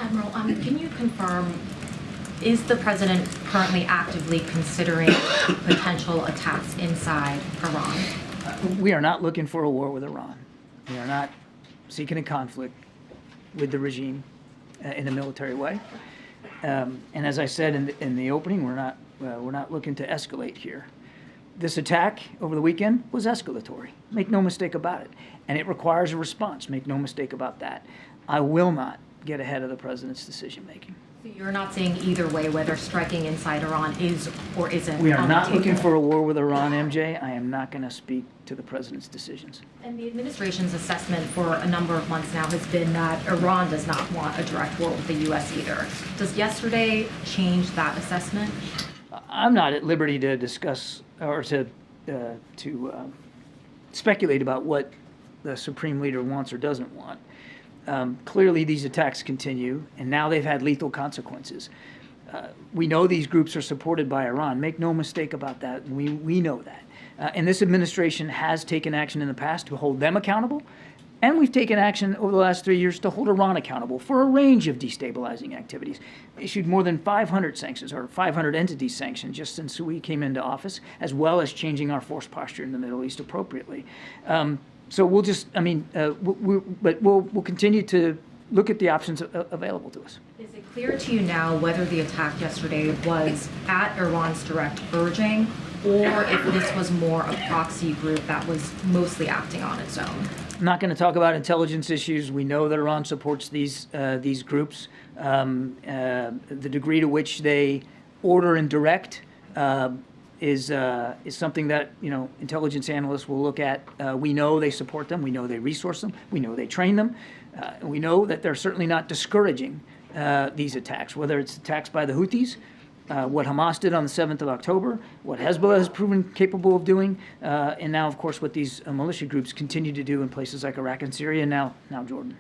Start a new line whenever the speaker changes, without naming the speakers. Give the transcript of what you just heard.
Admiral, can you confirm, is the president currently actively considering potential attacks inside Iran?
We are not looking for a war with Iran. We are not seeking a conflict with the regime in a military way. And as I said in the opening, we're not looking to escalate here. This attack over the weekend was escalatory. Make no mistake about it. And it requires a response. Make no mistake about that. I will not get ahead of the president's decision making.
So you're not saying either way whether striking inside Iran is or isn't?
We are not looking for a war with Iran, MJ. I am not going to speak to the president's decisions.
And the administration's assessment for a number of months now has been that Iran does not want a direct war with the U.S. either. Does yesterday change that assessment?
I'm not at liberty to discuss or to speculate about what the Supreme Leader wants or doesn't want. Clearly, these attacks continue, and now they've had lethal consequences. We know these groups are supported by Iran. Make no mistake about that. We know that. And this administration has taken action in the past to hold them accountable, and we've taken action over the last 3 years to hold Iran accountable for a range of destabilizing activities. Issued more than 500 sanctions, or 500 entity sanctions, just since we came into office, as well as changing our force posture in the Middle East appropriately. So we'll just, we'll continue to look at the options available to us.
Is it clear to you now whether the attack yesterday was at Iran's direct urging, or if this was more a proxy group that was mostly acting on its own?
I'm not going to talk about intelligence issues. We know that Iran supports these groups. The degree to which they order and direct is something that intelligence analysts will look at. We know they support them. We know they resource them. We know they train them. We know that they're certainly not discouraging these attacks, whether it's attacks by the Houthis, what Hamas did on the 7th of October, what Hezbollah has proven capable of doing, and now, of course, what these militia groups continue to do in places like Iraq and Syria, and now Jordan.